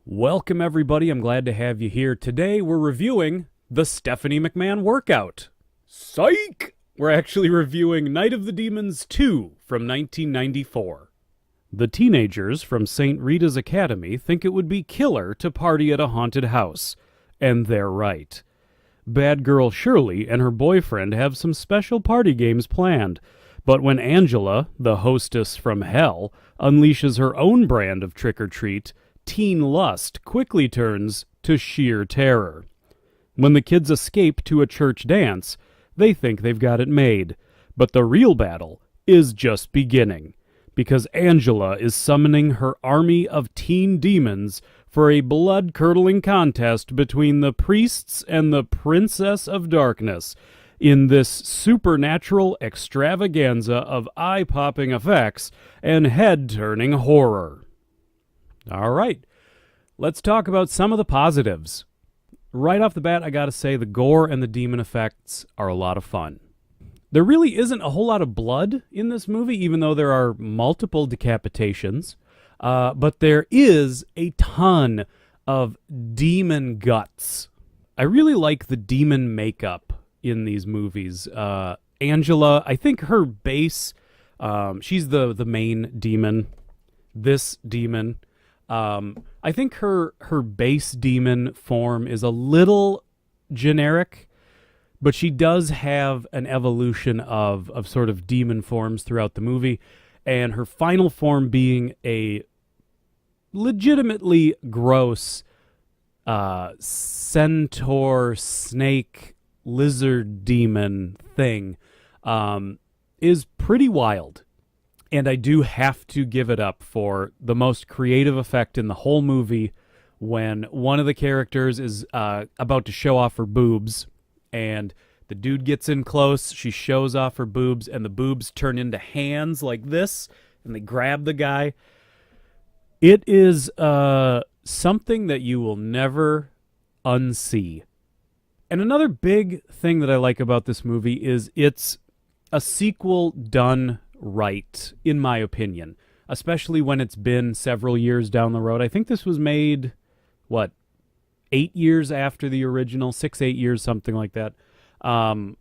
Welcome, everybody. I'm glad to have you here. Today, we're reviewing the Stephanie McMahon workout. Psych! We're actually reviewing Night of the Demons 2 from 1994. The teenagers from St. Rita's Academy think it would be killer to party at a haunted house. And they're right. Bad girl Shirley and her boyfriend have some special party games planned. But when Angela, the hostess from hell, unleashes her own brand of trick-or-treat, teen lust quickly turns to sheer terror. When the kids escape to a church dance, they think they've got it made. But the real battle is just beginning, because Angela is summoning her army of teen demons for a blood-curdling contest between the priests and the Princess of Darkness in this supernatural extravaganza of eye-popping effects and head-turning horror. All right, let's talk about some of the positives. Right off the bat, I gotta say the gore and the demon effects are a lot of fun. There really isn't a whole lot of blood in this movie, even though there are multiple decapitations. But there is a ton of demon guts. I really like the demon makeup in these movies. Angela, I think her base, she's the main demon. This demon. I think her base demon form is a little generic, but she does have an evolution of sort of demon forms throughout the movie, and her final form being a legitimately gross centaur, snake, lizard demon thing is pretty wild. And I do have to give it up for the most creative effect in the whole movie when one of the characters is about to show off her boobs, and the dude gets in close, she shows off her boobs, and the boobs turn into hands like this, and they grab the guy. It is something that you will never unsee. And another big thing that I like about this movie is it's a sequel done right, in my opinion, especially when it's been several years down the road. I think this was made, 8 years after the original, 6-8 years, something like that. And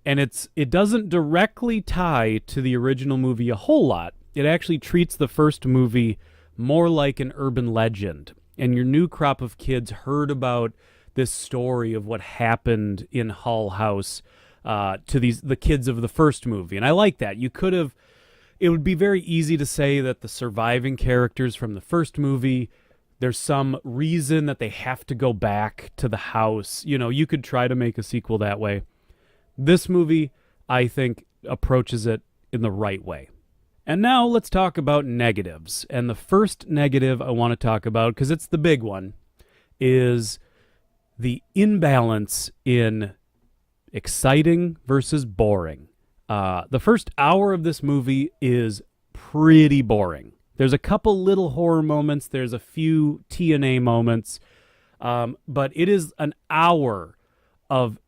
it doesn't directly tie to the original movie a whole lot. It actually treats the first movie more like an urban legend. And your new crop of kids heard about this story of what happened in Hull House to the kids of the first movie. And I like that. It would be very easy to say that the surviving characters from the first movie, there's some reason that they have to go back to the house. You know, you could try to make a sequel that way. This movie, I think, approaches it in the right way. And now let's talk about negatives. And the first negative I want to talk about, because it's the big one, is the imbalance in exciting versus boring. The first hour of this movie is pretty boring. There's a couple little horror moments. There's a few TNA moments. But it is an hour of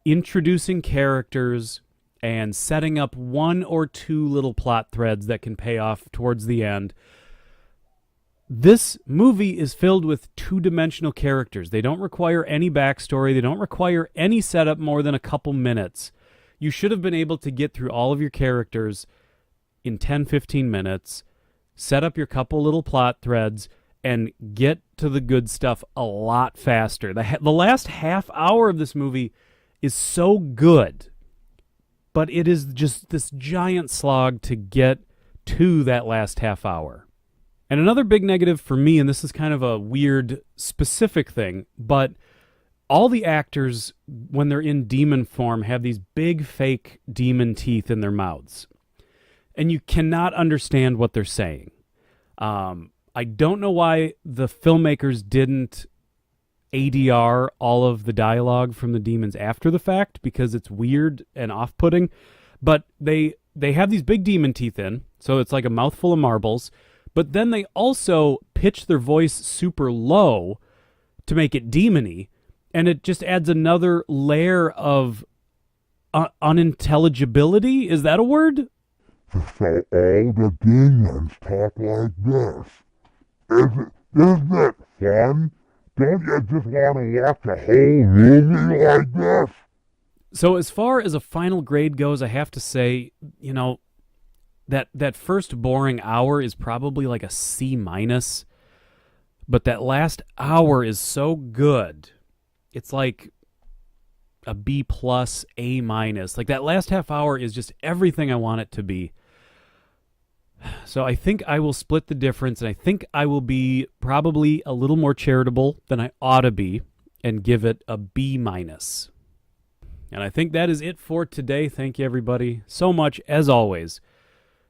introducing characters and setting up one or two little plot threads that can pay off towards the end. This movie is filled with two-dimensional characters. They don't require any backstory. They don't require any setup more than a couple minutes. You should have been able to get through all of your characters in 10-15 minutes, set up your couple little plot threads, and get to the good stuff a lot faster. The last half hour of this movie is so good, but it is just this giant slog to get to that last half hour. And another big negative for me, and this is kind of a weird specific thing, but all the actors, when they're in demon form, have these big fake demon teeth in their mouths. And you cannot understand what they're saying. I don't know why the filmmakers didn't ADR all of the dialogue from the demons after the fact, because it's weird and off-putting. But they have these big demon teeth in, so it's like a mouthful of marbles. But then they also pitch their voice super low to make it demony, and it just adds another layer of unintelligibility. Is that a word? So all the demons talk like this. Isn't it fun? Don't you just want to watch a whole movie like this? So as far as a final grade goes, I have to say, that first boring hour is probably like a C minus, but that last hour is so good. It's like a B plus, A minus. Like that last half hour is just everything I want it to be. So I think I will split the difference, and I think I will be probably a little more charitable than I ought to be and give it a B minus. And I think that is it for today. Thank you, everybody, so much, as always,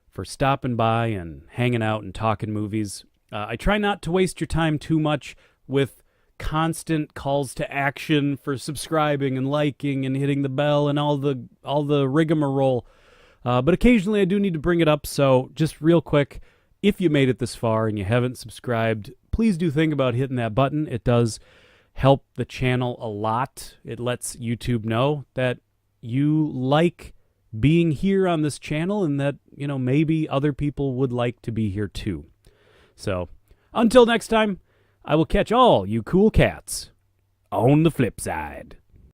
for stopping by and hanging out and talking movies. I try not to waste your time too much with constant calls to action for subscribing and liking and hitting the bell and all the rigmarole. But occasionally I do need to bring it up, so just real quick, if you made it this far and you haven't subscribed, please do think about hitting that button. It does help the channel a lot. It lets YouTube know that you like being here on this channel and that, maybe other people would like to be here too. So, until next time, I will catch all you cool cats on the flip side.